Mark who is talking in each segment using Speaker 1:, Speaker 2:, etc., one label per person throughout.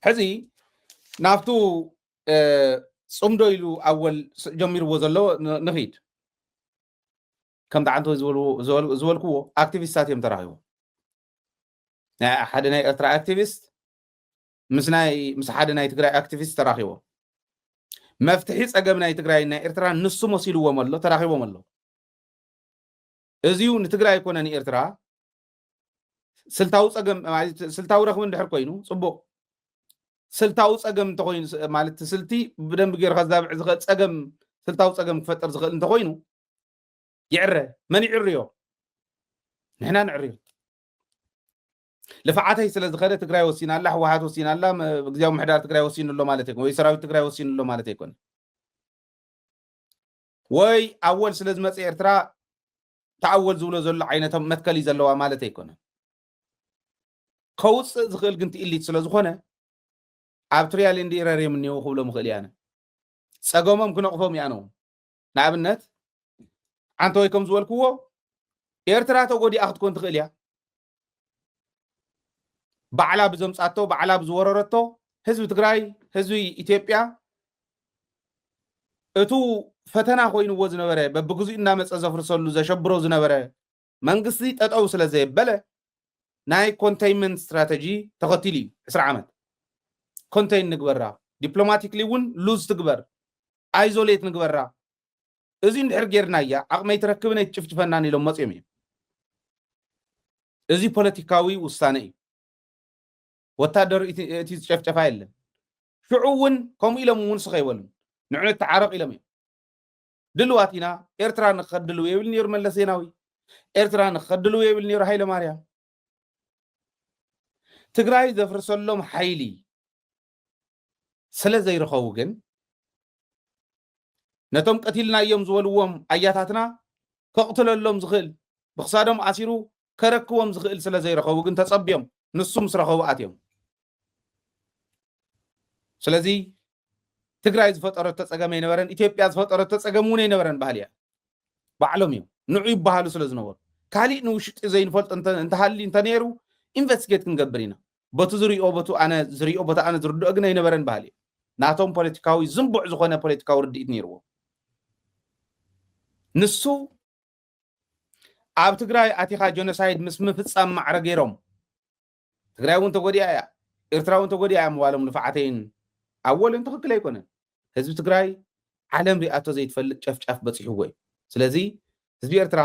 Speaker 1: حزي نافتو صمدو إلو أول جمير وزلو نخيد كم دعنتو زول كو أكتيفيستات يم تراهيو حدا ناي أترا أكتيفيست مس حدا ناي تقرأ أكتيفيست تراهيو مفتحي صقم ناي تقرأ ناي إرترا نصو مسيلو ومالو تراهيو ومالو أزيو نتقرأ يكون ناي إرترا سلطاو صقم سلطاو رخم ندحر كوينو صبو سلطاو صقم تخوين مالت سلتي بدن بغير غزاب زغل صقم سلطاو صقم كفتر زغل انت خوينو يعرى من يعريو نحنا نعريو لفعاتي سلا زغله تግራይ ወሲና አላ ህወሓት ወሲና አላግዚያው ምሕዳር ትግራይ ወሲንሎ ማለት ይኮን ወይ ሰራዊት ትግራይ ወሲንሎ ማለት ይኮን ወይ አወል ስለ ዝመጽ ኤርትራ ተአወል ዝብሎ ዘሎ ዓይነቶም መትከሊ ዘለዋ ማለት ይኮን ከውጽ ዝኽእል ግን ትኢሊት ስለ ዝኾነ ኣብ ትሪያል እንዲረር የምንየው ክብሎ ምኽእል ያነ ጸገሞም ክነቅፎም ያነው ንኣብነት አንተ ወይ ከም ዝወልክዎ ኤርትራ ተጎዲኣ ክትኮን ትኽእል ያ بعلا بزمصاتو بعلا بزوررتو حزب تግራይ حزب ኢትዮጵያ እቱ ፈተና ኮይኑ ወዝነበረ በብግዙ እና መጸዘፍርሰሉ ዘሸብሮ ዝነበረ መንግስቲ ጠጠው ስለዘይበለ ናይ ኮንቴይንመንት ስትራቴጂ ተኸቲሊ 10 ዓመት ኮንቴይን ንግበራ ዲፕሎማቲክሊ ውን ሉዝ ትግበር አይዞሌት ንግበራ እዚ እንድሕር ጌርናያ አቅመይ ተረክብነ ይጭፍጭፈናን ኢሎም መጽዮም እዚ ፖለቲካዊ ውሳኔ ወታደር እቲ ዝጨፍጨፋ የለን ሽዑውን ከም ኢሎም ውን ስኸይወሉ ንዕነት ተዓረቕ ኢሎም ድልዋቲና ኤርትራ ንኸድሉ የብል ነይሩ መለስ ዜናዊ ኤርትራ ንኸድሉ የብል ነይሩ ሃይለ ማርያም ትግራይ ዘፍርሰሎም ሓይሊ ስለ ዘይረኸቡ ግን ነቶም ቀቲልና እዮም ዝበልዎም ኣያታትና ከቕትለሎም ዝኽእል ብኽሳዶም ኣሲሩ ከረክቦም ዝኽእል ስለ ዘይረኸቡ ግን ተጸብዮም ንሱም ስረኸቡ ኣትዮም ስለዚ ትግራይ ዝፈጠረቶ ጸገም ይነበረን ኢትዮጵያ ዝፈጠረቶ ጸገም ውን ይነበረን ባህልያ ባዕሎም እዮም ንዑ ይባሃሉ ስለ ዝነበሩ ካሊእ ንውሽጢ ዘይንፈልጥ እንተሃሊ እንተነይሩ ኢንቨስቲጌት ክንገብር ኢና በቱ ዝሪኦ በቱ ኣነ ዝሪኦ በቱ ኣነ ዝርድኦ ግን ኣይነበረን ባህሊ ናቶም ፖለቲካዊ ዝንቡዕ ዝኾነ ፖለቲካዊ ርድኢት ነይርዎ ንሱ ኣብ ትግራይ ኣቲኻ ጆኖሳይድ ምስ ምፍጻም ማዕረ ገይሮም ትግራይ ውን ተጎዲኣ እያ ኤርትራ ውን ተጎዲኣ እያ ምባሎም ንፋዓተይን ኣወል ትኽክል ኣይኮነን ህዝቢ ትግራይ ዓለም ሪኣቶ ዘይትፈልጥ ጨፍጫፍ በፂሕዎ እዩ ስለዚ ህዝቢ ኤርትራ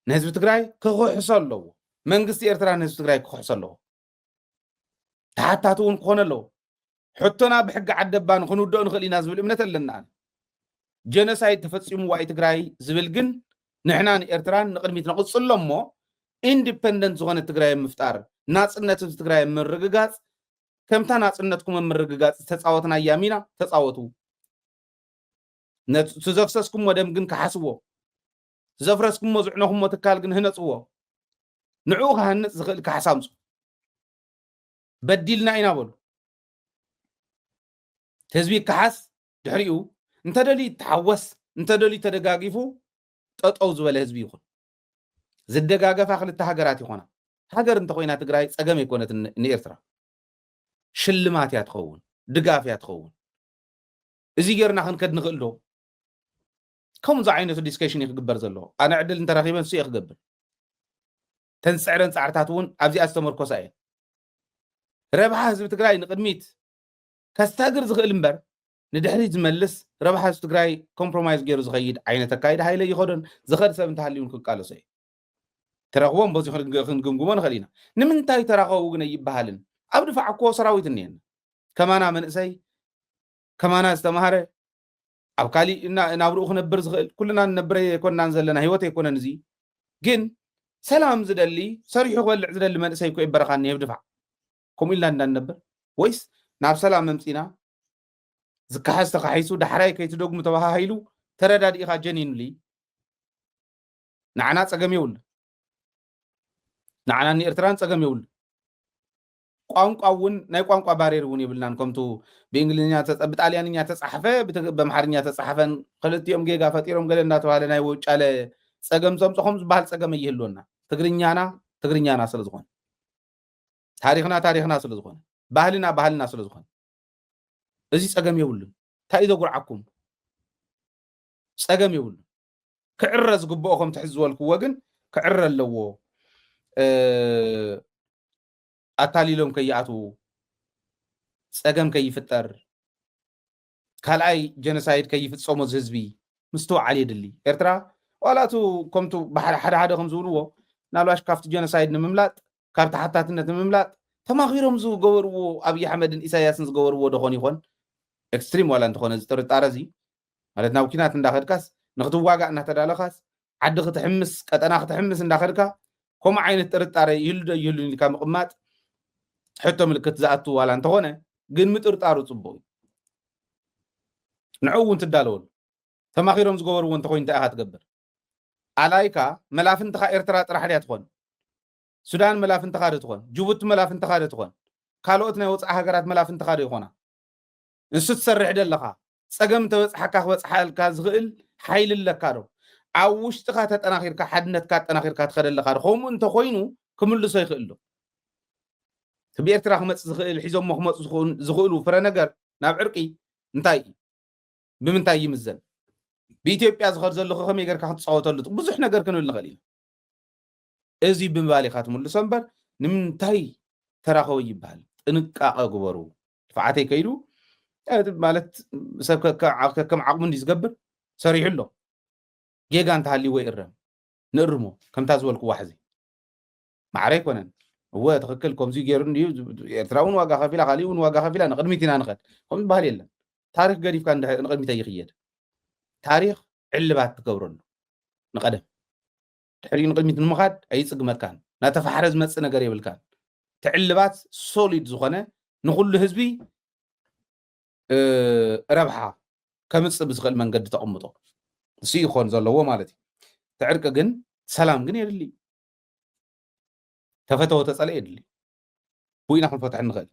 Speaker 1: ንህዝቢ ትግራይ ክኩሕሶ ኣለዎ መንግስቲ ኤርትራ ንህዝቢ ትግራይ ክኩሕሶ ኣለዎ ተሓታቱ ውን ክኾነ ኣለዎ ሕቶና ብሕጊ ዓደባ ንክንውድኦ ንኽእል ኢና ዝብል እምነት ኣለና ጀኖሳይድ ተፈፂሙ ዋይ ትግራይ ዝብል ግን ንሕና ንኤርትራን ንቅድሚት ነቕፅሎ እሞ ኢንዲፐንደንት ዝኾነ ትግራይ ምፍጣር ናጽነት ትግራይ ምርግጋጽ ከምታ ናጽነትኩም ምርግጋጽ ተጻወትና ያሚና ተጻወቱ ተዘፍሰስኩም ወደም ግን ከሐስቦ ዘፍረስኩም መዝዕነኩም ወትካል ግን ህነጽዎ ንዑ ከህንጽ ዝኽእል ከሐሳምጹ በዲልና ኢና በሉ ህዝቢ ከሐስ ድሕሪኡ እንተደሊ ተሐወስ እንተደሊ ተደጋጊፉ ጠጠው ዝበለ ህዝቢ ይኹን ዝደጋገፋ ክልተ ሃገራት ይኾና ሃገር እንተኮይና ትግራይ ጸገም ይኮነት ንኤርትራ ሽልማት ያ ትኸውን ድጋፍ ያ ትኸውን እዚ ጌርና ክንከድ ንኽእል ዶ ከምዚ ዓይነቱ ዲስከሽን ይክግበር ዘሎ ኣነ ዕድል እንተረኺበን እሱ ይክገብር ተንፅዕረን ፃዕርታት እውን ኣብዚኣ ዝተመርኮሳ እየን ረብሓ ህዝቢ ትግራይ ንቅድሚት ከስተግር ዝኽእል እምበር ንድሕሪት ዝመልስ ረብሓ ህዝቢ ትግራይ ኮምፕሮማይዝ ገይሩ ዝኸይድ ዓይነት ኣካይዳ ሃይለ ይኸዶን ዝኸድ ሰብ እንተሃልዩን ክቃለሶ እዩ ተረኽቦም በዚ ክንግምግሞ ንኽእል ኢና ንምንታይ ተራኸቡ ግን ኣይበሃልን ኣብ ድፋዕ እኮ ሰራዊት እኒአን ከማና መንእሰይ ከማና ዝተምሃረ ኣብ ካሊእ ናብርኡ ክነብር ዝኽእል ኩልና ንነብረ የኮናን ዘለና ሂወት ኣይኮነን እዚ ግን ሰላም ዝደሊ ሰሪሑ ክበልዕ ዝደሊ መንእሰይ እኮ ይበረኻኒ ኣብ ድፋዕ ከምኡ ኢልና እንዳንነብር ወይስ ናብ ሰላም መምፂና ዝከሓዝ ተኻሒሱ ዳሕራይ ከይትደግሙ ተባሃሂሉ ተረዳዲእኻ ጀኒኑሊ ንዓና ጸገም የብሉ ንዓና ንኤርትራን ጸገም የብሉ ቋንቋ ውን ናይ ቋንቋ ባሬር ውን ይብልናን ከምቱ ብእንግሊዝኛ ብጣልያንኛ ተጻሕፈ በአምሓርኛ ተጻሕፈን ክልቲኦም ጌጋ ፈጢሮም ገለ እንዳተባሃለ ናይ ውጫለ ጸገም ዘምጽኹም ዝበሃል ጸገም ይህልወና ትግርኛና ስለ ዝኾነ ታሪኽና ስለ ዝኾነ ባህልና ስለ ዝኾነ እዚ ፀገም የብሉን እንታይ እዩ ዘጉርዓኩም ፀገም የብሉን ክዕረ ዝግብኦ ከም ትሕዝ ዝበልክዎ ግን ክዕረ ኣለዎ ኣታሊሎም ከይኣትዉ ፀገም ከይፍጠር ካልኣይ ጀኖሳይድ ከይፍፀሞ እዚ ህዝቢ ምስተውዓል የድሊ ኤርትራ ዋላቱ ከምቱ ሓደ ከም ዝብልዎ ናልባሽ ካብቲ ጀኖሳይድ ንምምላጥ ካብቲ ሓታትነት ንምምላጥ ተማኺሮም ዝገበርዎ ኣብይ ኣሕመድን ኢሳያስን ዝገበርዎ ደኾን ይኾን ኤክስትሪም ዋላ እንተኾነ እዚ ጥርጣረ እዚ ማለት ናብ ኩናት እንዳኸድካስ ንክትዋጋእ እናተዳለኻስ ዓዲ ክትሕምስ ቀጠና ክትሕምስ እንዳኸድካ ከምኡ ዓይነት ጥርጣረ ይህሉ ዶ ይህሉን ኢልካ ምቕማጥ ሕቶ ምልክት ዝኣቱ ዋላ እንተኾነ ግን ምጥርጣሩ ፅቡቅ እዩ ንዑ እውን ትዳለወሉ ተማኺሮም ዝገበርዎ እንተኮይኑ እንታይ ኢኻ ትገብር ኣላይካ መላፍንትኻ ኤርትራ ጥራሕ ድያ ትኾን ሱዳን መላፍንትኻ ዶ ትኾን ጅቡቲ መላፍንትኻ ዶ ትኾን ካልኦት ናይ ወፃኢ ሃገራት መላፍንትኻ ዶ ይኾና ንሱ ትሰርሕ ደለኻ ፀገም ተበፅሓካ ክበፅሓልካ ዝኽእል ሓይሊ ኣለካ ዶ ኣብ ውሽጥኻ ተጠናኺርካ ሓድነትካ ኣጠናኺርካ ትኸደ ኣለካ ዶ ከምኡ እንተኮይኑ ክምልሶ ይኽእል ዶ ብኤርትራ ክመፅእ ዝኽእል ሒዞሞ ክመፁ ዝኽእሉ ፍረ ነገር ናብ ዕርቂ እንታይ እዩ ብምንታይ ይምዘን ብኢትዮጵያ ዝኸድ ዘለኹ ከመይ ጌርካ ክትፃወተሉ ብዙሕ ነገር ክንብል ንኽእል ኢና እዚ ብምባል ኢኻ ትምልሶ እምበር ንምንታይ ተራኸቡ ይበሃል ጥንቃቐ ግበሩ ፍዓተይ ከይዱ ማለት ሰብ ከም ዓቕሙ እንዲ ዝገብር ሰሪሑ ኣሎ ጌጋ እንተሃልይዎ ይእረም ንእርሞ ከምታ ዝበልክዋ ሕዚ ማዕረ ኣይኮነን እወ ትኽክል ከምዚ ገይሩ እንድዩ ኤርትራ እውን ዋጋ ከፊላ ካሊእ እውን ዋጋ ከፊላ ንቅድሚት ኢና ንኸድ ከምኡ ዝበሃል የለን ታሪክ ገዲፍካ ንቅድሚት ኣይኽየድ ታሪክ ዕልባት ትገብረሉ ንቀደም ድሕሪኡ ንቅድሚት ንምኻድ ኣይፅግመካን ናተፋሕረ ዝመፅእ ነገር የብልካን ትዕልባት ሶሊድ ዝኾነ ንኩሉ ህዝቢ ረብሓ ከምፅእ ብዝኽእል መንገዲ ተቐምጦ እሱ ይኾን ዘለዎ ማለት እዩ ትዕርቂ ግን ሰላም ግን የድሊ ተፈተወ ተፀለ የድሊ ብኢና ክንፈትሕ ንኽእል